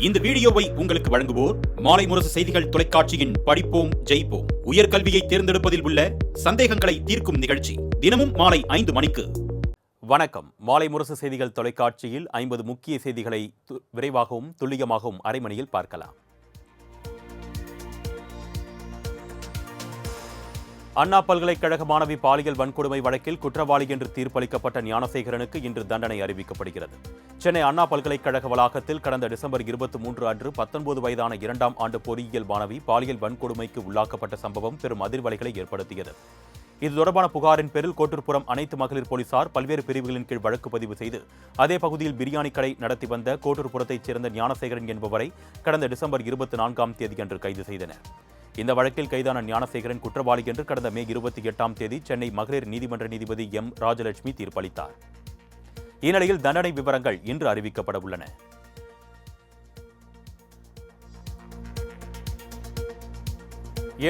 இந்த வீடியோவை உங்களுக்கு வழங்குவோர் மாலை முரசு செய்திகள் தொலைக்காட்சியின் படிப்போம் ஜெயிப்போம் உயர்கல்வியை தேர்ந்தெடுப்பதில் உள்ள சந்தேகங்களை தீர்க்கும் நிகழ்ச்சி தினமும் மாலை 5 மணிக்கு. வணக்கம். மாலை முரசு செய்திகள் தொலைக்காட்சியில் 50 முக்கிய செய்திகளை விரைவாகவும் துல்லியமாகவும் அரை மணியில் பார்க்கலாம். அண்ணா பல்கலைக்கழக மாணவி பாலியல் வன்கொடுமை வழக்கில் குற்றவாளி என்று தீர்ப்பளிக்கப்பட்ட ஞானசேகரனுக்கு இன்று தண்டனை அறிவிக்கப்படுகிறது. சென்னை அண்ணா பல்கலைக்கழக வளாகத்தில் கடந்த டிசம்பர் 23 அன்று 19 வயதான 2ஆம் ஆண்டு பொறியியல் மாணவி பாலியல் வன்கொடுமைக்கு உள்ளாக்கப்பட்ட சம்பவம் பெரும் அதிர்வலைகளை ஏற்படுத்தியது. இது தொடர்பான புகாரின் பேரில் கோட்டூர்புரம் அனைத்து மகளிர் போலீசார் பல்வேறு பிரிவுகளின் கீழ் வழக்கு பதிவு செய்து அதே பகுதியில் பிரியாணி கடை நடத்தி வந்த கோட்டூர்புரத்தைச் சேர்ந்த ஞானசேகரன் என்பவரை கடந்த டிசம்பர் 24ஆம் தேதியன்று கைது செய்தனர். இந்த வழக்கில் கைதான ஞானசேகரன் குற்றவாளி என்று கடந்த மே 28ஆம் தேதி சென்னை மகளிர் நீதிமன்ற நீதிபதி எம் ராஜலட்சுமி தீர்ப்பளித்தார். இந்நிலையில் தண்டனை விவரங்கள் இன்று அறிவிக்கப்பட உள்ளன.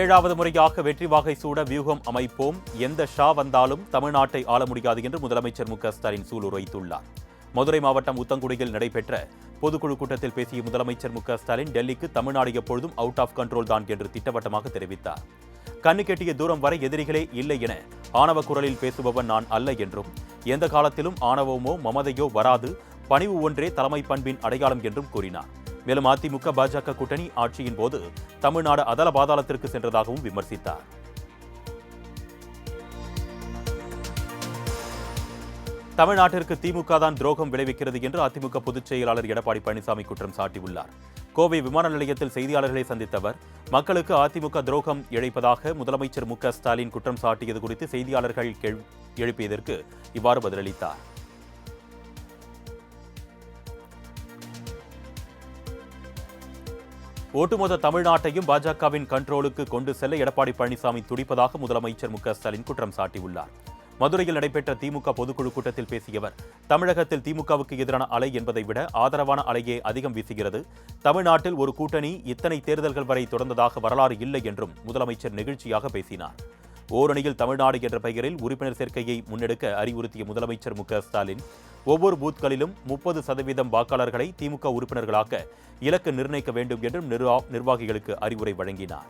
ஏழாவது முறையாக வெற்றி வாகை சூட வியூகம் அமைப்போம், எந்த ஷா வந்தாலும் தமிழ்நாட்டை ஆள முடியாது என்று முதலமைச்சர் மு.க.ஸ்டாலின் சூளுரைத்துள்ளார். மதுரை மாவட்டம் உத்தங்குடியில் நடைபெற்ற பொதுக்குழு கூட்டத்தில் பேசிய முதலமைச்சர் மு.க.ஸ்டாலின் டெல்லிக்கு தமிழ்நாடு எப்பொழுதும் அவுட் ஆஃப் கண்ட்ரோல் தான் என்று திட்டவட்டமாக தெரிவித்தார். கண்ணு கெட்டிய தூரம் வரை எதிரிகளே இல்லை என ஆணவ குரலில் பேசுபவன் நான் அல்ல என்றும், எந்த காலத்திலும் ஆணவமோ மமதையோ வராது, பணிவு ஒன்றே தலைமை பண்பின் அடையாளம் என்றும் கூறினார். மேலும் அதிமுக பாஜக கூட்டணி ஆட்சியின் போது தமிழ்நாடு அதல பாதாளத்திற்கு சென்றதாகவும் விமர்சித்தார். தமிழ்நாட்டிற்கு திமுக தான் துரோகம் விளைவிக்கிறது என்று அதிமுக பொதுச் செயலாளர் எடப்பாடி பழனிசாமி குற்றம் சாட்டியுள்ளார். கோவை விமான நிலையத்தில் செய்தியாளர்களை சந்தித்த அவர், மக்களுக்கு அதிமுக துரோகம் இழைப்பதாக முதலமைச்சர் மு.க.ஸ்டாலின் குற்றம் சாட்டியது குறித்து செய்தியாளர்கள் எழுப்பியதற்கு இவ்வாறு பதிலளித்தார். ஒட்டுமொத்த தமிழ்நாட்டையும் பாஜகவின் கண்ட்ரோலுக்கு கொண்டு செல்ல எடப்பாடி பழனிசாமி துடிப்பதாக முதலமைச்சர் மு.க.ஸ்டாலின் குற்றம் சாட்டியுள்ளார். மதுரையில் நடைபெற்ற திமுக பொதுக்குழு கூட்டத்தில் பேசிய அவர், தமிழகத்தில் திமுகவுக்கு எதிரான அலை என்பதை விட ஆதரவான அலையே அதிகம் வீசுகிறது. தமிழ்நாட்டில் ஒரு கூட்டணி இத்தனை தேர்தல்கள் வரை தொடர்ந்ததாக வரலாறு இல்லை என்றும் முதலமைச்சர் நெகிழ்ச்சியாக பேசினார். ஓரணியில் தமிழ்நாடு என்ற பெயரில் உறுப்பினர் சேர்க்கையை முன்னெடுக்க அறிவுறுத்திய முதலமைச்சர் மு.க.ஸ்டாலின் ஒவ்வொரு பூத்களிலும் 30% வாக்காளர்களை திமுக உறுப்பினர்களாக்க இலக்கு நிர்ணயிக்க வேண்டும் என்றும் நிர்வாகிகளுக்கு அறிவுரை வழங்கினார்.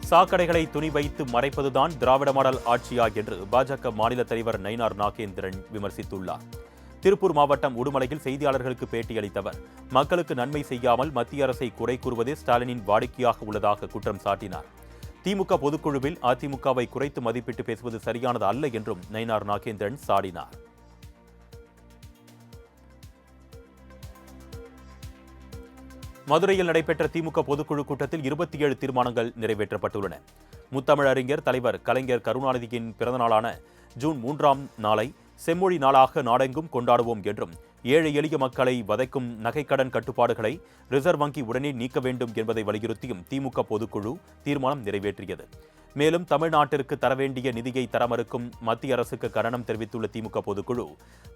சாக்கடைகளை துணி வைத்து மறைப்பதுதான் திராவிட மாடல் ஆட்சியா என்று பாஜக மாநில தலைவர் நயினார் நாகேந்திரன் விமர்சித்துள்ளார். திருப்பூர் மாவட்டம் உடுமலையில் செய்தியாளர்களுக்கு பேட்டியளித்தவர், மக்களுக்கு நன்மை செய்யாமல் மத்திய அரசை குறை கூறுவதே ஸ்டாலினின் வாடிக்கையாக உள்ளதாக குற்றம் சாட்டினார். திமுக பொதுக்குழுவில் அதிமுகவை குறைத்து மதிப்பிட்டு பேசுவது சரியானது அல்ல என்றும் நயினார் நாகேந்திரன் சாடினார். மதுரையில் நடைபெற்ற திமுக பொதுக்குழு கூட்டத்தில் 27 தீர்மானங்கள் நிறைவேற்றப்பட்டுள்ளன. முத்தமிழறிஞர் தலைவர் கலைஞர் கருணாநிதியின் பிறந்தநாளான ஜூன் 3ஆம் நாளை செம்மொழி நாளாக நாடெங்கும் கொண்டாடுவோம் என்றும், ஏழை எளிய மக்களை வதைக்கும் நகைக்கடன் கட்டுப்பாடுகளை ரிசர்வ் வங்கி உடனே நீக்க வேண்டும் என்பதை வலியுறுத்தியும் திமுக பொதுக்குழு தீர்மானம் நிறைவேற்றியது. மேலும் தமிழ்நாட்டிற்கு தர வேண்டிய நிதியை தர மறுக்கும் மத்திய அரசுக்கு கண்டனம் தெரிவித்துள்ள திமுக பொதுக்குழு,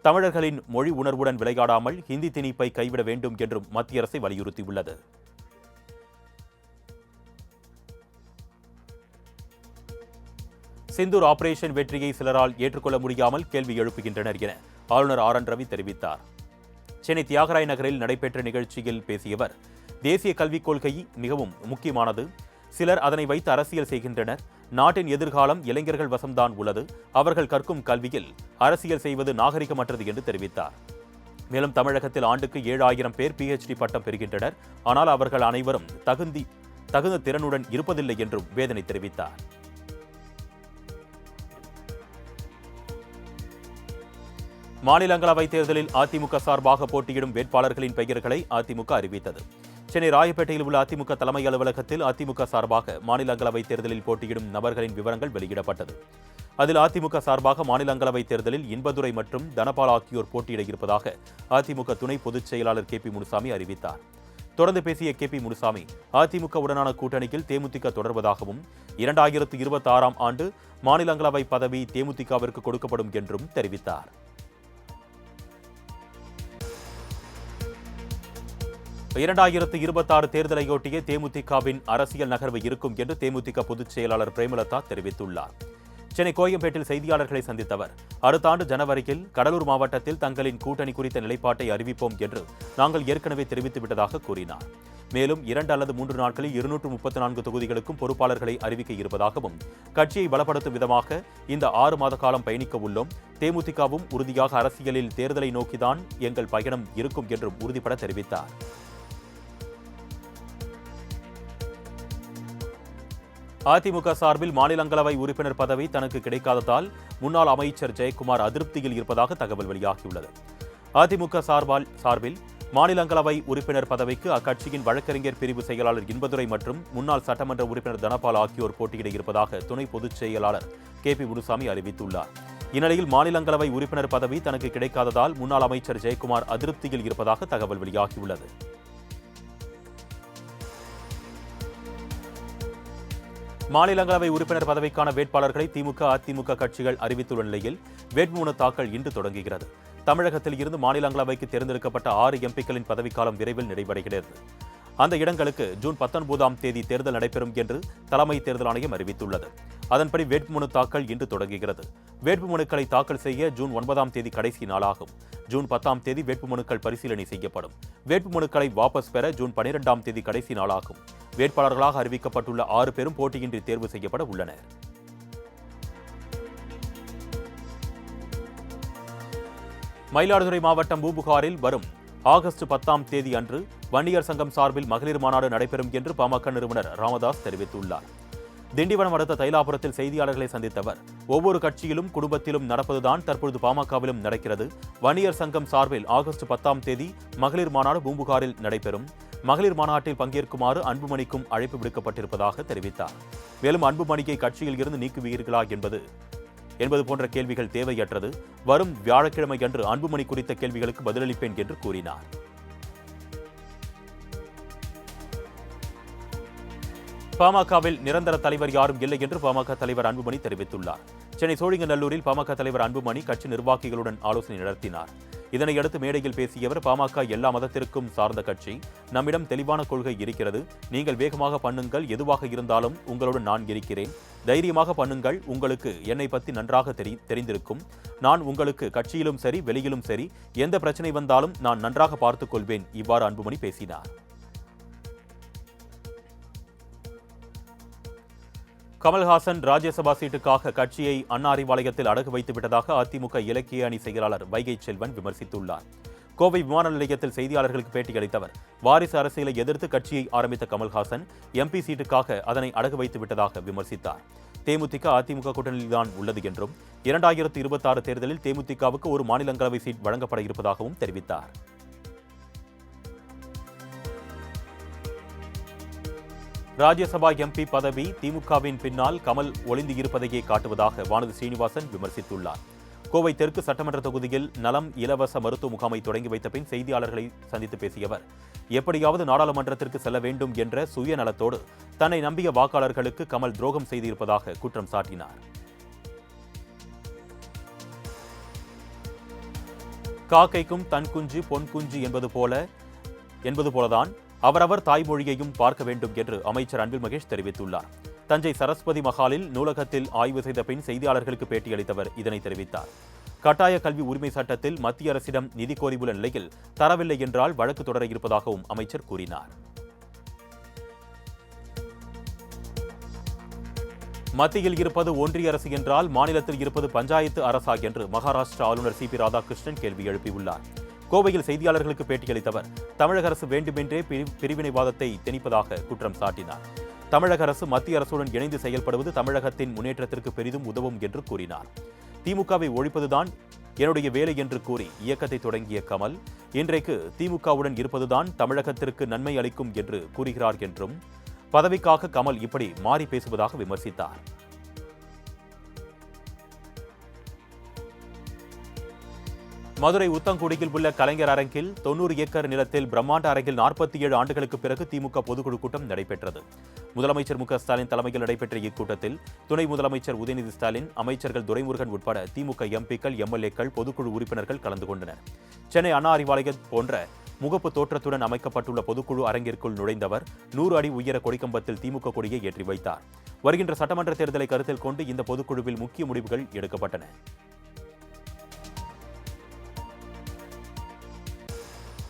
தமிழர்களின் மொழி உணர்வுடன் விளையாடாமல் ஹிந்தி திணிப்பை கைவிட வேண்டும் என்றும் மத்திய அரசை வலியுறுத்தியுள்ளது. சிந்தூர் ஆபரேஷன் வெற்றியை சிலரால் ஏற்றுக்கொள்ள முடியாமல் கேள்வி எழுப்புகின்றனர் என ஆளுநர் ஆர்.என். ரவி தெரிவித்தார். சென்னை தியாகராய நகரில் நடைபெற்ற நிகழ்ச்சியில் பேசிய அவர், தேசிய கல்விக் கொள்கை மிகவும் முக்கியமானது. சிலர் அதனை வைத்து அரசியல் செய்கின்றனர். நாட்டின் எதிர்காலம் இளைஞர்கள் வசம்தான் உள்ளது. அவர்கள் கற்கும் கல்வியில் அரசியல் செய்வது நாகரிகமற்றது என்று தெரிவித்தார். மேலும் தமிழகத்தில் ஆண்டுக்கு 7000 பேர் PhD பட்டம் பெறுகின்றனர். ஆனால் அவர்கள் அனைவரும் தகுந்த திறனுடன் இருப்பதில்லை என்றும் வேதனை தெரிவித்தார். மாநிலங்களவை தேர்தலில் அதிமுக சார்பாக போட்டியிடும் வேட்பாளர்களின் பெயர்களை அதிமுக அறிவித்தது. சென்னை ராயப்பேட்டையில் உள்ள அதிமுக தலைமை அலுவலகத்தில் அதிமுக சார்பாக மாநிலங்களவை தேர்தலில் போட்டியிடும் நபர்களின் விவரங்கள் வெளியிடப்பட்டது. அதில் அதிமுக சார்பாக மாநிலங்களவை தேர்தலில் இன்பதுரை மற்றும் தனபால் ஆகியோர் போட்டியிட இருப்பதாக அதிமுக துணை பொதுச் செயலாளர் கே.பி. முனுசாமி அறிவித்தார். தொடர்ந்து பேசிய கே.பி. முனுசாமி, அதிமுகவுடனான கூட்டணியில் தேமுதிக தொடர்வதாகவும் 2026ஆம் ஆண்டு மாநிலங்களவை பதவி தேமுதிகவிற்கு கொடுக்கப்படும் என்றும் தெரிவித்தார். 2026 தேர்தலையொட்டிய தேமுதிகவின் அரசியல் நகர்வு இருக்கும் என்று தேமுதிக பொதுச் செயலாளர் பிரேமலதா தெரிவித்துள்ளார். சென்னை கோயம்பேட்டில் செய்தியாளர்களை சந்தித்த அவர், அடுத்த ஆண்டு ஜனவரியில் கடலூர் மாவட்டத்தில் தங்களின் கூட்டணி குறித்த நிலைப்பாட்டை அறிவிப்போம் என்று நாங்கள் ஏற்கனவே தெரிவித்துவிட்டதாக கூறினார். மேலும் 2 அல்லது 3 நாட்களில் 234 தொகுதிகளுக்கும் பொறுப்பாளர்களை அறிவிக்க இருப்பதாகவும், கட்சியை பலப்படுத்தும் விதமாக இந்த 6 மாத காலம் பயணிக்க உள்ளோம். தேமுதிகவும் உறுதியாக அரசியலில் தேர்தலை நோக்கிதான் எங்கள் பயணம் இருக்கும் என்றும் உறுதிபட தெரிவித்தார். அதிமுக சார்பில் மாநிலங்களவை உறுப்பினர் பதவி தனக்கு கிடைக்காததால் முன்னாள் அமைச்சர் ஜெயக்குமார் அதிருப்தியில் இருப்பதாக தகவல் வெளியாகியுள்ளது. அதிமுக சார்பில் மாநிலங்களவை உறுப்பினர் பதவிக்கு அக்கட்சியின் வழக்கறிஞர் பிரிவு செயலாளர் இன்பதுரை மற்றும் முன்னாள் சட்டமன்ற உறுப்பினர் தனபால் ஆகியோர் போட்டியிட இருப்பதாக துணை பொதுச் செயலாளர் KP முனுசாமி அறிவித்துள்ளார். இந்நிலையில் மாநிலங்களவை உறுப்பினர் பதவி தனக்கு கிடைக்காததால் முன்னாள் அமைச்சர் ஜெயக்குமார் அதிருப்தியில் இருப்பதாக தகவல் வெளியாகியுள்ளது. மாநிலங்களவை உறுப்பினர் பதவிக்கான வேட்பாளர்களை திமுக, அதிமுக கட்சிகள் அறிவித்துள்ள நிலையில் வேட்புமனு தாக்கல் இன்று தொடங்குகிறது. தமிழகத்தில் இருந்து மாநிலங்களவைக்கு தேர்ந்தெடுக்கப்பட்ட 6 MPக்களின் பதவிக்காலம் விரைவில் நிறைவடைகிறது. அந்த இடங்களுக்கு ஜூன் 19ஆம் தேதி தேர்தல் நடைபெறும் என்று தலைமை தேர்தல் ஆணையம் அறிவித்துள்ளது. அதன்படி வேட்புமனு தாக்கல் இன்று தொடங்குகிறது. வேட்புமனுக்களை தாக்கல் செய்ய ஜூன் 9ஆம் தேதி கடைசி நாளாகும். ஜூன் 10ஆம் தேதி வேட்புமனுக்கள் பரிசீலனை செய்யப்படும். வேட்புமனுக்களை வாபஸ் பெற ஜூன் 12ஆம் தேதி கடைசி நாளாகும். வேட்பாளர்களாக அறிவிக்கப்பட்டுள்ள 6 பேரும் போட்டியின்றி தேர்வு செய்யப்பட உள்ளனர். மயிலாடுதுறை மாவட்டம் பூம்புகாரில் வரும் ஆகஸ்ட் 10ஆம் தேதி அன்று வன்னியர் சங்கம் சார்பில் மகளிர் மாநாடு நடைபெறும் என்று பாமக நிறுவனர் ராமதாஸ் தெரிவித்துள்ளார். திண்டிவனம் அடுத்த தைலாபுரத்தில் செய்தியாளர்களை சந்தித்த அவர், ஒவ்வொரு கட்சியிலும் குடும்பத்திலும் நடப்பதுதான் தற்பொழுது பாமகவிலும் நடக்கிறது. வன்னியர் சங்கம் சார்பில் ஆகஸ்ட் 10ஆம் தேதி மகளிர் மாநாடு பூம்புகாரில் நடைபெறும். மகளிர் மாநாட்டில் பங்கேற்குமாறு அன்புமணிக்கும் அழைப்பு விடுக்கப்பட்டிருப்பதாக தெரிவித்தார். மேலும் அன்புமணியை கட்சியில் இருந்து நீக்குவீர்களா என்பது போன்ற கேள்விகள் தேவையற்றது. வரும் வியாழக்கிழமை அன்று அன்புமணி குறித்த கேள்விகளுக்கு பதிலளிப்பேன் என்று கூறினார். பாமகவில் நிரந்தர தலைவர் யாரும் இல்லை என்று பாமக தலைவர் அன்புமணி தெரிவித்துள்ளார். சென்னை சோழிங்கநல்லூரில் பாமக தலைவர் அன்புமணி கட்சி நிர்வாகிகளுடன் ஆலோசனை நடத்தினார். இதனையடுத்து மேடையில் பேசிய அவர், பாமக எல்லா மதத்திற்கும் சார்ந்த கட்சி, நம்மிடம் தெளிவான கொள்கை இருக்கிறது. நீங்கள் வேகமாக பண்ணுங்கள், எதுவாக இருந்தாலும் உங்களுடன் நான் இருக்கிறேன். தைரியமாக பண்ணுங்கள், உங்களுக்கு என்னை பற்றி நன்றாக தெரிந்திருக்கும். நான் உங்களுக்கு கட்சியிலும் சரி வெளியிலும் சரி எந்த பிரச்சனை வந்தாலும் நான் நன்றாக பார்த்துக் கொள்வேன். இவ்வாறு அன்புமணி பேசினார். கமல்ஹாசன் ராஜ்யசபா சீட்டுக்காக கட்சியை அண்ணா அறிவாலயத்தில் அடகு வைத்து விட்டதாக அதிமுக இலக்கிய அணி செயலாளர் வைகை செல்வன் விமர்சித்துள்ளார். கோவை விமான நிலையத்தில் செய்தியாளர்களுக்கு பேட்டியளித்த அவர், வாரிசு அரசியலை எதிர்த்து கட்சியை ஆரம்பித்த கமல்ஹாசன் MP சீட்டுக்காக அதனை அடகு வைத்து விட்டதாக விமர்சித்தார். தேமுதிக அதிமுக கூட்டணியில்தான் உள்ளது என்றும் 2026 தேர்தலில் தேமுதிகவுக்கு ஒரு மாநிலங்களவை சீட் வழங்கப்பட இருப்பதாகவும் தெரிவித்தார். ராஜ்யசபா MP பதவி திமுகவின் பின்னால் கமல் ஒளிந்து இருப்பதையே காட்டுவதாக வானதி சீனிவாசன் விமர்சித்துள்ளார். கோவை தெற்கு சட்டமன்ற தொகுதியில் நலம் இலவச மருத்துவ முகாமை தொடங்கி வைத்த பின் செய்தியாளர்களை சந்தித்து பேசிய அவர், எப்படியாவது நாடாளுமன்றத்திற்கு செல்ல வேண்டும் என்ற சுயநலத்தோடு தன்னை நம்பிய வாக்காளர்களுக்கு கமல் துரோகம் செய்திருப்பதாக குற்றம் சாட்டினார். காக்கைக்கும் தன் குஞ்சு பொன் குஞ்சு என்பது போலதான் அவரவர் தாய்மொழியையும் பார்க்க வேண்டும் என்று அமைச்சர் அன்பில் மகேஷ் தெரிவித்துள்ளார். தஞ்சை சரஸ்வதி மஹாலில் நூலகத்தில் ஆய்வு செய்த பின் செய்தியாளர்களுக்கு பேட்டியளித்தவர் இதனை தெரிவித்தார். கட்டாய கல்வி உரிமை சட்டத்தில் மத்திய அரசிடம் நிதி கோரியுள்ள நிலையில் தரவில்லை என்றால் வழக்கு தொடர இருப்பதாகவும் அமைச்சர் கூறினார். மத்தியில் இருப்பது ஒன்றிய அரசு என்றால் மாநிலத்தில் இருப்பது பஞ்சாயத்து அரசா என்று மகாராஷ்டிரா ஆளுநர் CP ராதாகிருஷ்ணன் கேள்வி எழுப்பியுள்ளார். கோவையில் செய்தியாளர்களுக்கு பேட்டியளித்தவர், தமிழக அரசு வேண்டுமென்றே பிரிவினைவாதத்தை திணிப்பதாக குற்றம் சாட்டினார். தமிழக அரசு மத்திய அரசுடன் இணைந்து செயல்படுவது தமிழகத்தின் முன்னேற்றத்திற்கு பெரிதும் உதவும் என்று கூறினார். திமுகவை ஒழிப்பதுதான் என்னுடைய வேலை என்று கூறி இயக்கத்தை தொடங்கிய கமல், இன்றைக்கு திமுகவுடன் இருப்பதுதான் தமிழகத்திற்கு நன்மை அளிக்கும் என்று கூறுகிறார் என்றும், பதவிக்காக கமல் இப்படி மாறி பேசுவதாக விமர்சித்தார். மதுரை உத்தங்குடியில் உள்ள கலைஞர் அரங்கில் 90 ஏக்கர் நிலத்தில் பிரம்மாண்ட அரங்கில் 47 ஆண்டுகளுக்கு பிறகு திமுக பொதுக்குழு கூட்டம் நடைபெற்றது. முதலமைச்சர் மு.க. ஸ்டாலின் தலைமையில் நடைபெற்ற இக்கூட்டத்தில் துணை முதலமைச்சர் உதயநிதி ஸ்டாலின், அமைச்சர்கள் துரைமுருகன் உட்பட திமுக MPக்கள், MLAக்கள், பொதுக்குழு உறுப்பினர்கள் கலந்து கொண்டனர். சென்னை அண்ணா அறிவாலயம் போன்ற முகப்பு தோற்றத்துடன் அமைக்கப்பட்டுள்ள பொதுக்குழு அரங்கிற்குள் நுழைந்தவர் 100 அடி உயர கொடிக்கம்பத்தில் திமுக கொடியை ஏற்றி வைத்தார். வருகின்ற சட்டமன்ற தேர்தலை கருத்தில் கொண்டு இந்த பொதுக்குழுவில் முக்கிய முடிவுகள் எடுக்கப்பட்டன.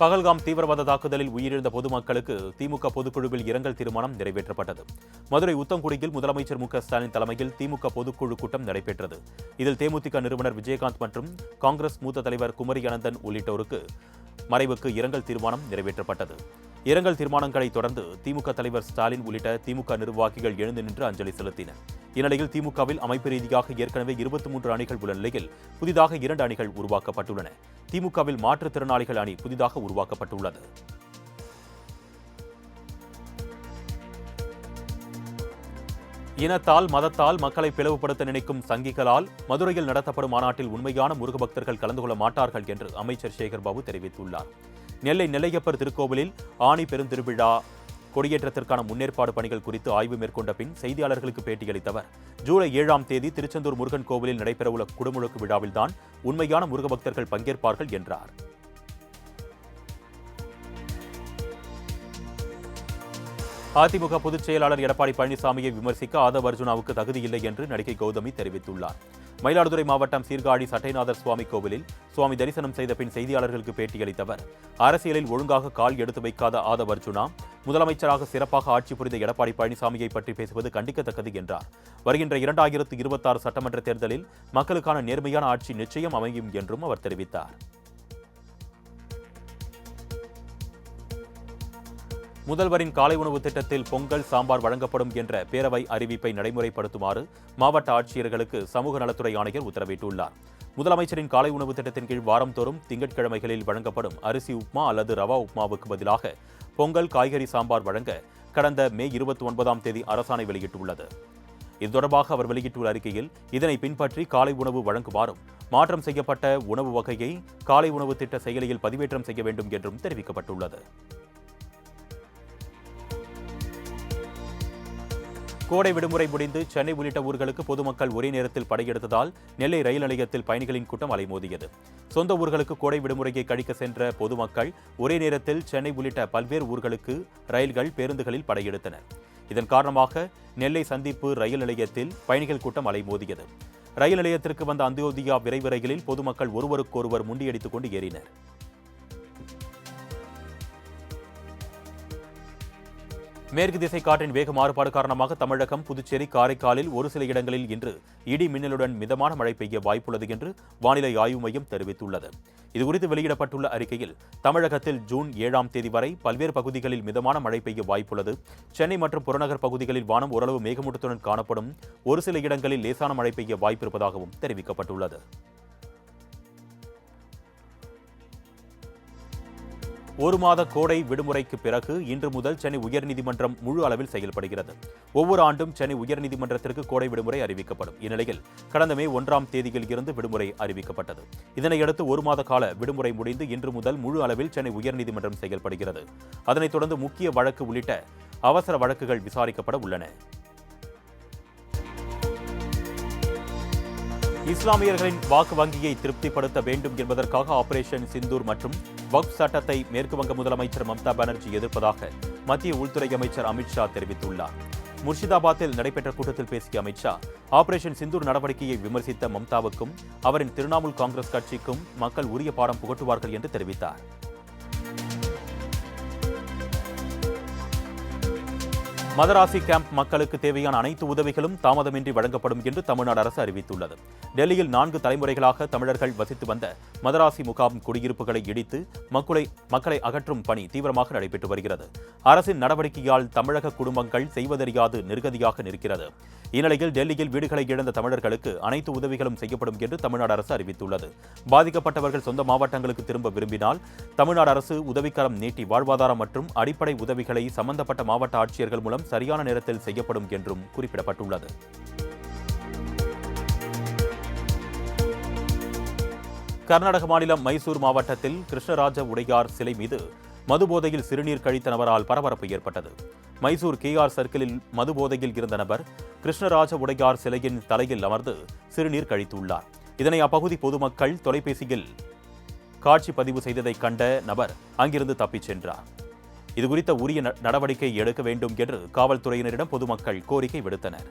பகல்காம் தீவிரவாத தாக்குதலில் உயிரிழந்த பொதுமக்களுக்கு திமுக பொதுக்குழுவில் இரங்கல் தீர்மானம் நிறைவேற்றப்பட்டது. மதுரை உத்தங்குடியில் முதலமைச்சர் மு.க.ஸ்டாலின் தலைமையில் திமுக பொதுக்குழு கூட்டம் நடைபெற்றது. இதில் தேமுதிக நிறுவனர் விஜயகாந்த் மற்றும் காங்கிரஸ் மூத்த தலைவர் குமரி அனந்தன் உள்ளிட்டோருக்கு மறைவுக்கு இரங்கல் தீர்மானம் நிறைவேற்றப்பட்டது. இரங்கல் தீர்மானங்களை தொடர்ந்து திமுக தலைவர் ஸ்டாலின் உள்ளிட்ட திமுக நிர்வாகிகள் எழுந்து நின்று அஞ்சலி செலுத்தினர். இந்நிலையில் திமுகவில் அமைப்பு ரீதியாக ஏற்கனவே 23 அணிகள் உள்ள நிலையில் புதிதாக 2 அணிகள் உருவாக்கப்பட்டுள்ளன. திமுகவில் மாற்றுத்திறனாளிகள் அணி புதிதாக உருவாக்கப்பட்டுள்ளது. இனத்தால் மதத்தால் மக்களை பிளவுபடுத்த நினைக்கும் சங்கிகளால் மதுரையில் நடத்தப்படும் மாநாட்டில் உண்மையான முருக பக்தர்கள் கலந்து கொள்ள மாட்டார்கள் என்று அமைச்சர் சேகர்பாபு தெரிவித்துள்ளார். நெல்லை நெல்லையப்பர் திருக்கோவிலில் ஆணி பெருந்திருவிழா கொடியேற்றத்திற்கான முன்னேற்பாடு பணிகள் குறித்து ஆய்வு மேற்கொண்ட பின் செய்தியாளர்களுக்கு பேட்டியளித்த அவர், ஜூலை 7ஆம் தேதி திருச்செந்தூர் முருகன் கோவிலில் நடைபெறவுள்ள குடமுழுக்கு விழாவில்தான் உண்மையான முருக பக்தர்கள் பங்கேற்பார்கள் என்றார். அதிமுக பொதுச் செயலாளர் எடப்பாடி பழனிசாமியை விமர்சிக்க ஆதவ் அர்ஜுனாவுக்கு தகுதியில்லை என்று நடிகை கௌதமி தெரிவித்துள்ளார். மயிலாடுதுறை மாவட்டம் சீர்காழி சட்டைநாதர் சுவாமி கோவிலில் சுவாமி தரிசனம் செய்த பின் செய்தியாளர்களுக்கு பேட்டியளித்த அவர், அரசியலில் ஒழுங்காக கால் எடுத்து வைக்காத ஆதவ் அர்ஜுனா முதலமைச்சராக சிறப்பாக ஆட்சி புரிந்த எடப்பாடி பழனிசாமியை பற்றி பேசுவது கண்டிக்கத்தக்கது என்றார். வருகின்ற 2026 சட்டமன்ற தேர்தலில் மக்களுக்கான நேர்மையான ஆட்சி நிச்சயம் அமையும் என்றும் அவர் தெரிவித்தார். முதல்வரின் காலை உணவு திட்டத்தில் பொங்கல் சாம்பார் வழங்கப்படும் என்ற பேரவை அறிவிப்பை நடைமுறைப்படுத்துமாறு மாவட்ட ஆட்சியர்களுக்கு சமூக நலத்துறை ஆணையர் உத்தரவிட்டுள்ளார். முதலமைச்சரின் காலை உணவு திட்டத்தின் கீழ் வாரந்தோறும் திங்கட்கிழமைகளில் வழங்கப்படும் அரிசி உப்மா அல்லது ரவா உப்மாவுக்கு பதிலாக பொங்கல் காய்கறி சாம்பார் வழங்க கடந்த மே 29ஆம் தேதி அரசாணை வெளியிட்டுள்ளது. இது தொடர்பாக அவர் வெளியிட்டுள்ள அறிக்கையில், இதனை பின்பற்றி காலை உணவு வழங்குமாறும் மாற்றம் செய்யப்பட்ட உணவு வகையை காலை உணவு திட்ட செயலியில் பதிவேற்றம் செய்ய வேண்டும் என்றும் தெரிவிக்கப்பட்டுள்ளது. கோடை விடுமுறை முடிந்து சென்னை உள்ளிட்ட ஊர்களுக்கு பொதுமக்கள் ஒரே நேரத்தில் படையெடுத்ததால் நெல்லை ரயில் நிலையத்தில் பயணிகளின் கூட்டம் அலைமோதியது. சொந்த ஊர்களுக்கு கோடை விடுமுறையை கழிக்க சென்ற பொதுமக்கள் ஒரே நேரத்தில் சென்னை உள்ளிட்ட பல்வேறு ஊர்களுக்கு ரயில்கள் பேருந்துகளில் படையெடுத்தனர். இதன் காரணமாக நெல்லை சந்திப்பு ரயில் நிலையத்தில் பயணிகள் கூட்டம் அலைமோதியது. ரயில் நிலையத்திற்கு வந்த அந்தியோதயா விரைவு ரயிலில் பொதுமக்கள் ஒருவருக்கொருவர் முண்டியடித்துக் கொண்டு ஏறினர். மேற்கு திசை காற்றின் வேக மாறுபாடு காரணமாக தமிழகம், புதுச்சேரி, காரைக்காலில் ஒரு சில இடங்களில் இன்று இடி மின்னலுடன் மிதமான மழை பெய்ய வாய்ப்புள்ளது என்று வானிலை ஆய்வு மையம் தெரிவித்துள்ளது. இதுகுறித்து வெளியிடப்பட்டுள்ள அறிக்கையில், தமிழகத்தில் ஜூன் 7ஆம் தேதி வரை பல்வேறு பகுதிகளில் மிதமான மழை பெய்ய வாய்ப்புள்ளது. சென்னை மற்றும் புறநகர் பகுதிகளில் வானம் ஓரளவு மேகமூட்டத்துடன் காணப்படும். ஒரு சில இடங்களில் லேசான மழை பெய்ய வாய்ப்பிருப்பதாகவும் தெரிவிக்கப்பட்டுள்ளது. ஒரு மாத கோடை விடுமுறைக்கு பிறகு இன்று முதல் சென்னை உயர்நீதிமன்றம் முழு அளவில் செயல்படுகிறது. ஒவ்வொரு ஆண்டும் சென்னை உயர்நீதிமன்றத்திற்கு கோடை விடுமுறை அறிவிக்கப்படும். இந்நிலையில் கடந்த மே 1ஆம் தேதியில் இருந்து விடுமுறை அறிவிக்கப்பட்டது. இதனையடுத்து ஒரு மாத கால விடுமுறை முடிந்து இன்று முதல் முழு அளவில் சென்னை உயர்நீதிமன்றம் செயல்படுகிறது. அதனைத் தொடர்ந்து முக்கிய வழக்கு உள்ளிட்ட அவசர வழக்குகள் விசாரிக்கப்பட உள்ளன. இஸ்லாமியர்களின் வாக்கு வங்கியை திருப்திப்படுத்த வேண்டும் என்பதற்காக ஆபரேஷன் சிந்தூர் மற்றும் வக்ஃப் சட்டத்தை மேற்கு வங்க முதலமைச்சர் மம்தா பானர்ஜி எதிர்ப்பதாக மத்திய உள்துறை அமைச்சர் அமித்ஷா தெரிவித்துள்ளார். முர்ஷிதாபாத்தில் நடைபெற்ற கூட்டத்தில் பேசிய அமித்ஷா, ஆபரேஷன் சிந்தூர் நடவடிக்கையை விமர்சித்த மம்தாவுக்கும் அவரின் திரிணாமுல் காங்கிரஸ் கட்சிக்கும் மக்கள் உரிய பாடம் புகட்டுவார்கள் என்று தெரிவித்தார். மதராசி கேம்ப் மக்களுக்கு தேவையான அனைத்து உதவிகளும் தாமதமின்றி வழங்கப்படும் என்று தமிழ்நாடு அரசு அறிவித்துள்ளது. டெல்லியில் 4 தலைமுறைகளாக தமிழர்கள் வசித்து வந்த மதராசி முகாம் குடியிருப்புகளை இடித்து மக்களை அகற்றும் பணி தீவிரமாக நடைபெற்று வருகிறது. அரசின் நடவடிக்கையால் தமிழக குடும்பங்கள் செய்வதறியாது நிர்கதியாக நிற்கிறது. இந்நிலையில் டெல்லியில் வீடுகளை இழந்த தமிழர்களுக்கு அனைத்து உதவிகளும் செய்யப்படும் என்று தமிழ்நாடு அரசு அறிவித்துள்ளது. பாதிக்கப்பட்டவர்கள் சொந்த மாவட்டங்களுக்கு திரும்ப விரும்பினால் தமிழ்நாடு அரசு உதவிக்கரம் நீட்டி வாழ்வாதாரம் மற்றும் அடிப்படை உதவிகளை சம்பந்தப்பட்ட மாவட்ட ஆட்சியர்கள் மூலம் சரியான நேரத்தில் செய்யப்படும் என்றும் குறிப்பிடப்பட்டுள்ளது. கர்நாடக மாநிலம் மைசூர் மாவட்டத்தில் கிருஷ்ணராஜ உடையார் சிலை மீது மதுபோதையில் சிறுநீர் கழித்த நபரால் பரபரப்பு ஏற்பட்டது. மைசூர் KR சர்க்கிளில் மதுபோதையில் இருந்த நபர் கிருஷ்ணராஜ உடையார் சிலையின் தலையில் அமர்ந்து சிறுநீர் கழித்துள்ளார். இதனை அப்பகுதி பொதுமக்கள் தொலைபேசியில் காட்சி பதிவு செய்ததை கண்ட நபர் அங்கிருந்து தப்பிச் சென்றார். இதுகுறித்த உரிய நடவடிக்கை எடுக்க வேண்டும் என்று காவல்துறையினரிடம் பொதுமக்கள் கோரிக்கை விடுத்தனர்.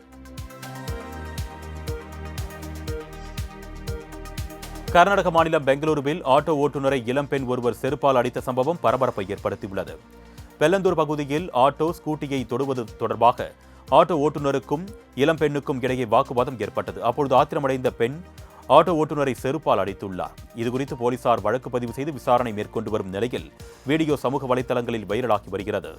கர்நாடக மாநிலம் பெங்களூருவில் ஆட்டோ ஓட்டுநரை இளம்பெண் ஒருவர் செருப்பால் அடித்த சம்பவம் பரபரப்பை ஏற்படுத்தியுள்ளது. வெள்ளந்தூர் பகுதியில் ஆட்டோ ஸ்கூட்டியை தொடுவது தொடர்பாக ஆட்டோ ஓட்டுநருக்கும் இளம்பெண்ணுக்கும் இடையே வாக்குவாதம் ஏற்பட்டது. அப்பொழுது ஆத்திரமடைந்த பெண் ஆட்டோ ஓட்டுநரை செருப்பால் அடித்துள்ளார். இதுகுறித்து போலீசார் வழக்கு பதிவு செய்து விசாரணை மேற்கொண்டு வரும் நிலையில் வீடியோ சமூக வலைதளங்களில் வைரலாகி வருகிறது.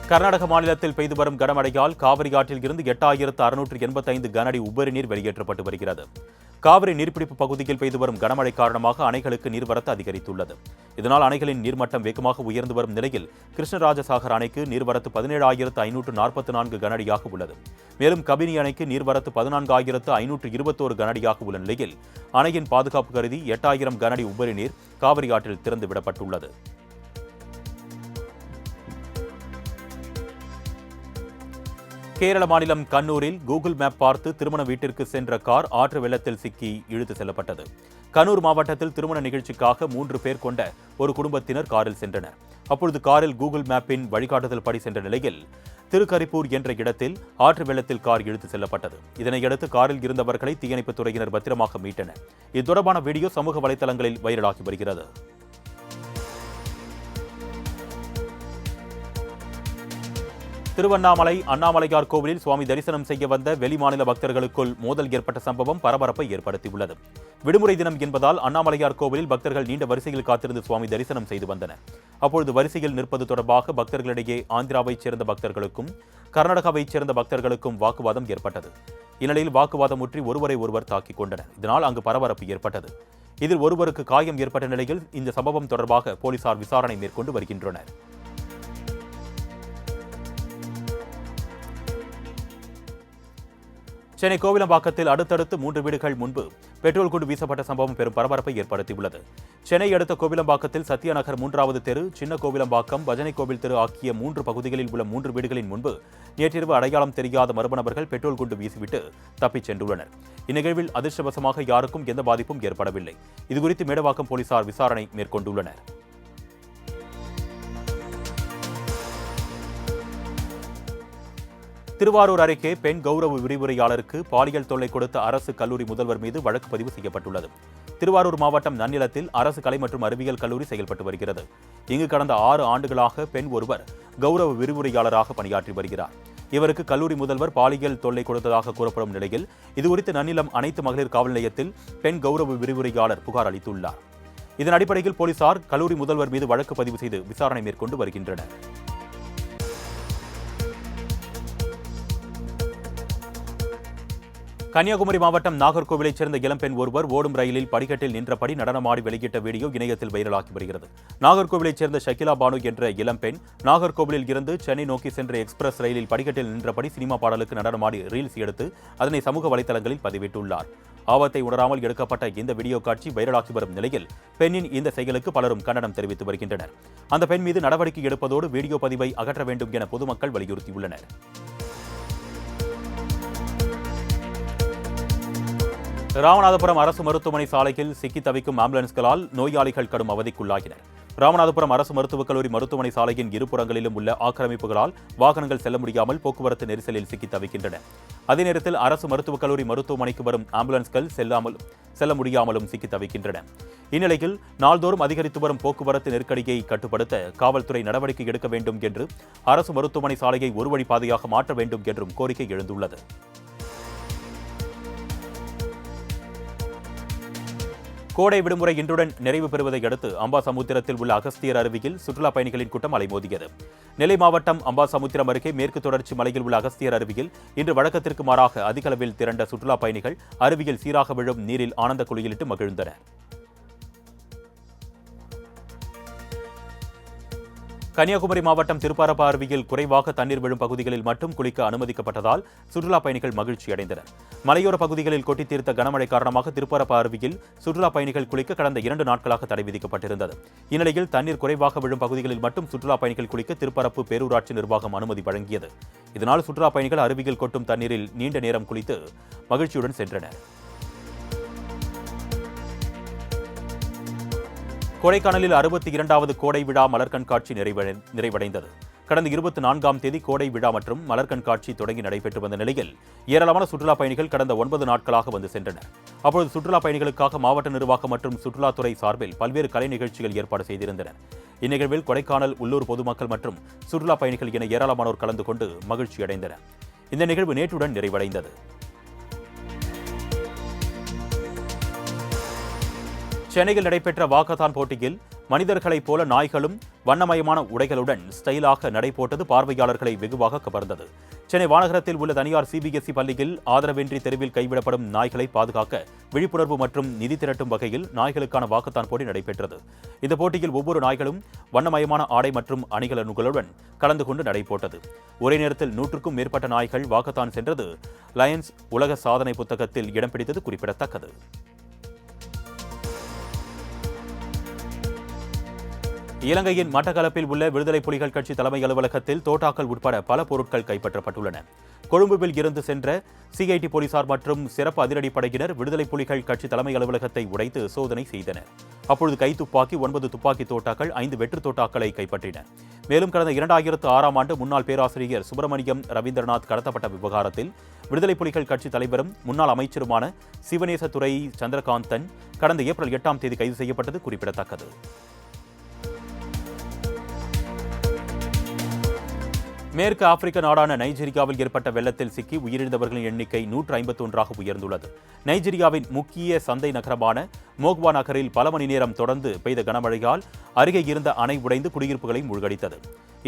கர்நாடக மாநிலத்தில் பெய்து வரும் கனமழையால் காவிரி ஆற்றில் இருந்து 8685 கனஅடி உபரி நீர் வெளியேற்றப்பட்டு வருகிறது. காவிரி நீர்பிடிப்பு பகுதியில் பெய்து வரும் கனமழை காரணமாக அணைகளுக்கு நீர்வரத்து அதிகரித்துள்ளது. இதனால் அணைகளின் நீர்மட்டம் வேகமாக உயர்ந்து வரும் நிலையில் கிருஷ்ணராஜசாகர் அணைக்கு நீர்வரத்து 17,544 கனஅடியாக உள்ளது. மேலும் கபினி அணைக்கு நீர்வரத்து 14,521 கனஅடியாக உள்ள நிலையில் அணையின் பாதுகாப்பு கருதி 8000 கனஅடி உபரி நீர் காவிரி ஆற்றில் திறந்து விடப்பட்டுள்ளது. கேரள மாநிலம் கண்ணூரில் கூகுள் மேப் பார்த்து திருமண வீட்டிற்கு சென்ற கார் ஆற்று வெள்ளத்தில் சிக்கி இழுத்து செல்லப்பட்டது. கண்ணூர் மாவட்டத்தில் திருமண நிகழ்ச்சிக்காக 3 பேர் கொண்ட ஒரு குடும்பத்தினர் காரில் சென்றனர். அப்பொழுது காரில் கூகுள் மேப்பின் வழிகாட்டுதல் படி சென்ற நிலையில் திருக்கரிப்பூர் என்ற இடத்தில் ஆற்று வெள்ளத்தில் கார் இழுத்து செல்லப்பட்டது. இதனையடுத்து காரில் இருந்தவர்களை தீயணைப்புத் துறையினர் பத்திரமாக மீட்டனர். இது தொடர்பான வீடியோ சமூக வலைதளங்களில் வைரலாகி வருகிறது. திருவண்ணாமலை அண்ணாமலையார் கோவிலில் சுவாமி தரிசனம் செய்ய வந்த வெளிமாநில பக்தர்களுக்குள் மோதல் ஏற்பட்ட சம்பவம் பரபரப்பை ஏற்படுத்தியுள்ளது. விடுமுறை தினம் என்பதால் அண்ணாமலையார் கோவிலில் பக்தர்கள் நீண்ட வரிசையில் காத்திருந்து சுவாமி தரிசனம் செய்து வந்தனர். அப்பொழுது வரிசையில் நிற்பது தொடர்பாக பக்தர்களிடையே ஆந்திராவைச் சேர்ந்த பக்தர்களுக்கும் கர்நாடகாவைச் சேர்ந்த பக்தர்களுக்கும் வாக்குவாதம் ஏற்பட்டது. இந்நிலையில் வாக்குவாதம் முற்றி ஒருவரை ஒருவர் தாக்கிக் கொண்டனர். இதனால் அங்கு பரபரப்பு ஏற்பட்டது. இதில் ஒருவருக்கு காயம் ஏற்பட்ட நிலையில் இந்த சம்பவம் தொடர்பாக போலீசார் விசாரணை மேற்கொண்டு வருகின்றனர். சென்னை கோவிலம்பாக்கத்தில் அடுத்தடுத்து 3 வீடுகள் முன்பு பெட்ரோல் குண்டு வீசப்பட்ட சம்பவம் பெரும் பரபரப்பை ஏற்படுத்தியுள்ளது. சென்னை அடுத்த கோவிலம்பாக்கத்தில் சத்யா நகர் 3வது தெரு, சின்ன கோவிலம்பாக்கம், பஜனை கோவில் தெரு ஆகிய 3 பகுதிகளில் உள்ள 3 வீடுகளின் முன்பு நேற்றிரவு அடையாளம் தெரியாத மர்ம நபர்கள் பெட்ரோல் குண்டு வீசிவிட்டு தப்பிச் சென்றுள்ளனர். இந்நிகழ்வில் அதிர்ஷ்டவசமாக யாருக்கும் எந்த பாதிப்பும் ஏற்படவில்லை. இதுகுறித்து மேடவாக்கம் போலீசார் விசாரணை மேற்கொண்டுள்ளனர். திருவாரூர் அருகே பெண் கௌரவ விரிவுரையாளருக்கு பாலியல் தொல்லை கொடுத்த அரசு கல்லூரி முதல்வர் மீது வழக்கு பதிவு செய்யப்பட்டுள்ளது. திருவாரூர் மாவட்டம் நன்னிலத்தில் அரசு கலை மற்றும் அறிவியல் கல்லூரி செயல்பட்டு வருகிறது. இங்கு கடந்த 6 ஆண்டுகளாக பெண் ஒருவர் கௌரவ விரிவுரையாளராக பணியாற்றி வருகிறார். இவருக்கு கல்லூரி முதல்வர் பாலியல் தொல்லை கொடுத்ததாக கூறப்படும் நிலையில் இதுகுறித்து நன்னிலம் அனைத்து மகளிர் காவல் நிலையத்தில் பெண் கௌரவ விரிவுரையாளர் புகார் அளித்துள்ளார். இதன் அடிப்படையில் போலீசார் கல்லூரி முதல்வர் மீது வழக்கு பதிவு செய்து விசாரணை மேற்கொண்டு வருகின்றனர். கன்னியாகுமரி மாவட்டம் நாகர்கோவிலைச் சேர்ந்த இளம்பெண் ஒருவர் ஓடும் ரயிலில் படிக்கட்டில் நின்றபடி நடனமாடி வெளியிட்ட வீடியோ இணையத்தில் வைரலாகி வருகிறது. நாகர்கோவிலைச் சேர்ந்த ஷகிலா பானு என்ற இளம்பெண் நாகர்கோவிலில் இருந்து சென்னை நோக்கி சென்ற எக்ஸ்பிரஸ் ரயிலில் படிக்கட்டில் நின்றபடி சினிமா பாடலுக்கு நடனமாடி ரீல்ஸ் எடுத்து அதனை சமூக வலைதளங்களில் பதிவிட்டுள்ளார். ஆபத்தை உணராமல் எடுக்கப்பட்ட இந்த வீடியோ காட்சி வைரலாகி வரும் நிலையில் பெண்ணின் இந்த செயலுக்கு பலரும் கண்டனம் தெரிவித்து வருகின்றனர். அந்த பெண் மீது நடவடிக்கை எடுப்பதோடு வீடியோ பதிவை அகற்ற வேண்டும் என பொதுமக்கள் வலியுறுத்தியுள்ளனர். ராமநாதபுரம் அரசு மருத்துவமனை சாலையில் சிக்கி தவிக்கும் ஆம்புலன்ஸ்களால் நோயாளிகள் கடும் அவதிக்குள்ளாகினர். ராமநாதபுரம் அரசு மருத்துவக் கல்லூரி மருத்துவமனை சாலையின் இருபுறங்களிலும் உள்ள ஆக்கிரமிப்புகளால் வாகனங்கள் செல்ல முடியாமல் போக்குவரத்து நெரிசலில் சிக்கி தவிக்கின்றன. அதே நேரத்தில் அரசு மருத்துவக் கல்லூரி மருத்துவமனைக்கு வரும் ஆம்புலன்ஸ்கள் செல்ல முடியாமலும் சிக்கி தவிக்கின்றன. இந்நிலையில் நாள்தோறும் அதிகரித்து வரும் போக்குவரத்து நெருக்கடியை கட்டுப்படுத்த காவல்துறை நடவடிக்கை எடுக்க வேண்டும் என்று அரசு மருத்துவமனை சாலையை ஒரு வழி பாதையாக மாற்ற வேண்டும் என்றும் கோரிக்கை எழுந்துள்ளது. கோடை விடுமுறை இன்றுடன் நிறைவு பெறுவதை அடுத்து அம்பாசமுத்திரத்தில் உள்ள அகஸ்தியர் அருவியில் சுற்றுலா பயணிகளின் கூட்டம் அலைமோதியது. நெல்லை மாவட்டம் அம்பாசமுத்திரம் அருகே மேற்கு தொடர்ச்சி மலையில் உள்ள அகஸ்தியர் அருவியில் இன்று வழக்கத்திற்கு மாறாக அதிக அளவில் திரண்ட சுற்றுலா பயணிகள் அருவியில் சீராக விழும் நீரில் ஆனந்த குளியலிட்டு மகிழ்ந்தனர். கன்னியாகுமரி மாவட்டம் திருப்பரப்பு அருவியில் குறைவாக தண்ணீர் விழும் பகுதிகளில் மட்டும் குளிக்க அனுமதிக்கப்பட்டதால் சுற்றுலாப் பயணிகள் மகிழ்ச்சி அடைந்தனர். மலையோர பகுதிகளில் கொட்டி தீர்த்த கனமழை காரணமாக திருப்பரப்பு அருவியில் சுற்றுலாப் பயணிகள் குளிக்க கடந்த 2 நாட்களாக தடை விதிக்கப்பட்டிருந்தது. இந்நிலையில் தண்ணீர் குறைவாக விழும் பகுதிகளில் மட்டும் சுற்றுலாப் பயணிகள் குளிக்க திருப்பரப்பு பேரூராட்சி நிர்வாகம் அனுமதி வழங்கியது. இதனால் சுற்றுலாப் பயணிகள் அருவியில் கொட்டும் தண்ணீரில் நீண்ட நேரம் குளித்து மகிழ்ச்சியுடன் சென்றனர். கொடைக்கானலில் 62வது கோடை விழா மலர் கண்காட்சி நிறைவடைந்தது. கடந்த 24ஆம் தேதி கோடை விழா மற்றும் மலர் கண்காட்சி தொடங்கி நடைபெற்று வந்த நிலையில் ஏராளமான சுற்றுலாப் பயணிகள் கடந்த 9 நாட்களாக வந்து சென்றனர். அப்பொழுது சுற்றுலாப் பயணிகளுக்காக மாவட்ட நிர்வாகம் மற்றும் சுற்றுலாத்துறை சார்பில் பல்வேறு கலை நிகழ்ச்சிகள் ஏற்பாடு செய்திருந்தனர். இந்நிகழ்வில் கொடைக்கானல் உள்ளூர் பொதுமக்கள் மற்றும் சுற்றுலாப் பயணிகள் என ஏராளமானோர் கலந்து கொண்டு மகிழ்ச்சி அடைந்தனர். இந்த நிகழ்வு நேற்றுடன் நிறைவடைந்தது. சென்னையில் நடைபெற்ற வாக்கத்தான் போட்டியில் மனிதர்களைப் போல நாய்களும் வண்ணமயமான உடைகளுடன் ஸ்டைலாக நடை போட்டது பார்வையாளர்களை வெகுவாக கவர்ந்தது. சென்னை வானகரத்தில் உள்ள தனியார் சிபிஎஸ்இ பள்ளியில் ஆதரவின்றி தெருவில் கைவிடப்படும் நாய்களை பாதுகாக்க விழிப்புணர்வு மற்றும் நிதி திரட்டும் வகையில் நாய்களுக்கான வாக்கத்தான் போட்டி நடைபெற்றது. இந்த போட்டியில் ஒவ்வொரு நாய்களும் வண்ணமயமான ஆடை மற்றும் அணிகலன்களுடன் கலந்து கொண்டு நடை போட்டது. ஒரே நேரத்தில் 100க்கும் மேற்பட்ட நாய்கள் வாக்கத்தான் சென்றது லயன்ஸ் உலக சாதனை புத்தகத்தில் இடம் பிடித்தது குறிப்பிடத்தக்கது. இலங்கையின் மட்டக்களப்பில் உள்ள விடுதலை புலிகள் கட்சி தலைமை அலுவலகத்தில் தோட்டாக்கள் உட்பட பல பொருட்கள் கைப்பற்றப்பட்டுள்ளன. கொழும்புவில் இருந்து சென்ற சிஐடி போலீசார் மற்றும் சிறப்பு அதிரடிப்படையினர் விடுதலை புலிகள் கட்சி தலைமை அலுவலகத்தை உடைத்து சோதனை செய்தனர். அப்பொழுது கைத்துப்பாக்கி 9 துப்பாக்கி தோட்டாக்கள் 5 வெற்று தோட்டாக்களை கைப்பற்றினர். மேலும் கடந்த 2006ஆம் ஆண்டு முன்னாள் பேராசிரியர் சுப்பிரமணியம் ரவீந்திரநாத் கடத்தப்பட்ட விவகாரத்தில் விடுதலை புலிகள் கட்சி தலைவரும் முன்னாள் அமைச்சருமான சிவநேசத்துறை சந்திரகாந்தன் கடந்த ஏப்ரல் 8ஆம் தேதி கைது செய்யப்பட்டது குறிப்பிடத்தக்கது. மேற்கு ஆப்பிரிக்க நாடான நைஜீரியாவில் ஏற்பட்ட வெள்ளத்தில் சிக்கி உயிரிழந்தவர்களின் எண்ணிக்கை 151ஆக உயர்ந்துள்ளது. நைஜீரியாவின் முக்கிய சந்தை நகரமான மோக்வா நகரில் பல மணி நேரம் தொடர்ந்து பெய்த கனமழையால் அருகே இருந்த அணை உடைந்து குடியிருப்புகளை மூழ்கடித்தது.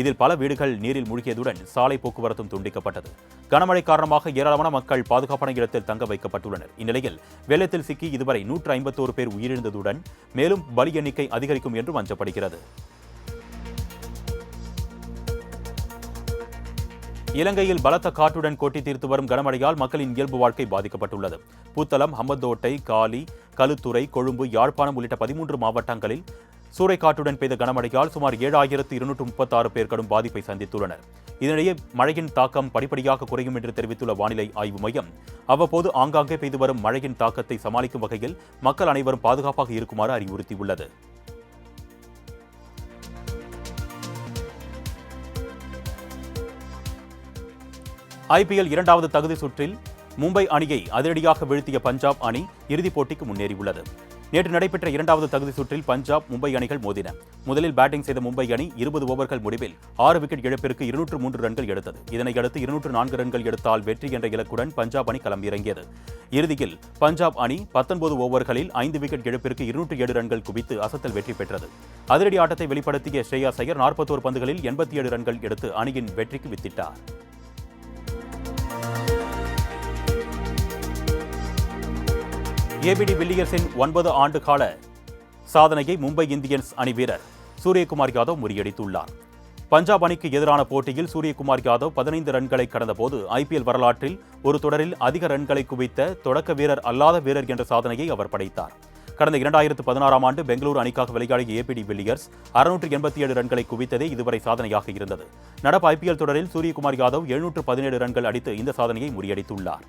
இதில் பல வீடுகள் நீரில் மூழ்கியதுடன் சாலை போக்குவரத்தும் துண்டிக்கப்பட்டது. கனமழை காரணமாக ஏராளமான மக்கள் பாதுகாப்பான இடத்தில் தங்க வைக்கப்பட்டுள்ளனர். இந்நிலையில் வெள்ளத்தில் சிக்கி இதுவரை 151 பேர் உயிரிழந்ததுடன் மேலும் பலி எண்ணிக்கை அதிகரிக்கும் என்றும் அஞ்சப்படுகிறது. இலங்கையில் பலத்த காற்றுடன் கொட்டி தீர்த்து வரும் கனமழையால் மக்களின் இயல்பு வாழ்க்கை பாதிக்கப்பட்டுள்ளது. புத்தளம், ஹம்பந்தோட்டை, காலி, களுத்துறை, கொழும்பு, யாழ்ப்பாணம் உள்ளிட்ட 13 மாவட்டங்களில் சூறைக்காற்றுடன் பெய்த கனமழையால் சுமார் 7236 பேர் கடும் பாதிப்பை சந்தித்துள்ளனர். இதனிடையே மழையின் தாக்கம் படிப்படியாக குறையும் என்று தெரிவித்துள்ள வானிலை ஆய்வு மையம் அவ்வப்போது ஆங்காங்கே பெய்து வரும் மழையின் தாக்கத்தை சமாளிக்கும் வகையில் மக்கள் அனைவரும் பாதுகாப்பாக இருக்குமாறு அறிவுறுத்தியுள்ளது. ஐபிஎல் 2வது தகுதி சுற்றில் மும்பை அணியை அதிரடியாக வீழ்த்திய பஞ்சாப் அணி இறுதிப் போட்டிக்கு முன்னேறியுள்ளது. நேற்று நடைபெற்ற 2வது தகுதி சுற்றில் பஞ்சாப், மும்பை அணிகள் மோதின. முதலில் பேட்டிங் செய்த மும்பை அணி 20 ஓவர்கள் முடிவில் 6 விக்கெட் இழப்பிற்கு 203 ரன்கள் எடுத்தது. இதனையடுத்து 204 ரன்கள் எடுத்தால் வெற்றி என்ற இலக்குடன் பஞ்சாப் அணி களமிறங்கியது. இறுதியில் பஞ்சாப் அணி 19 ஓவர்களில் 5 விக்கெட் இழப்பிற்கு 207 ரன்கள் குவித்து அசத்தல் வெற்றி பெற்றது. அதிரடி ஆட்டத்தை வெளிப்படுத்திய ஸ்ரேயாஸ் ஐயர் 41 பந்துகளில் 87 ரன்கள் எடுத்து அணியின் வெற்றிக்கு வித்திட்டார். ஏபிடி வில்லியர்ஸின் 9 ஆண்டு கால சாதனையை மும்பை இந்தியன்ஸ் அணி வீரர் சூரியகுமார் யாதவ் முறியடித்துள்ளார். பஞ்சாப் அணிக்கு எதிரான போட்டியில் சூரியகுமார் யாதவ் 15 ரன்களை கடந்தபோது ஐபிஎல் வரலாற்றில் ஒரு தொடரில் அதிக ரன்களை குவித்த தொடக்க வீரர் அல்லாத வீரர் என்ற சாதனையை அவர் படைத்தார். கடந்த 2016ஆம் ஆண்டு பெங்களூரு அணிக்காக விளையாடிய ஏபிடி வில்லியர்ஸ் 687 ரன்களை குவித்ததே இதுவரை சாதனையாக இருந்தது. நடப்பு ஐபிஎல் தொடரில் சூரியகுமார் யாதவ் 717 ரன்கள் அடித்து இந்த சாதனையை முறியடித்துள்ளார்.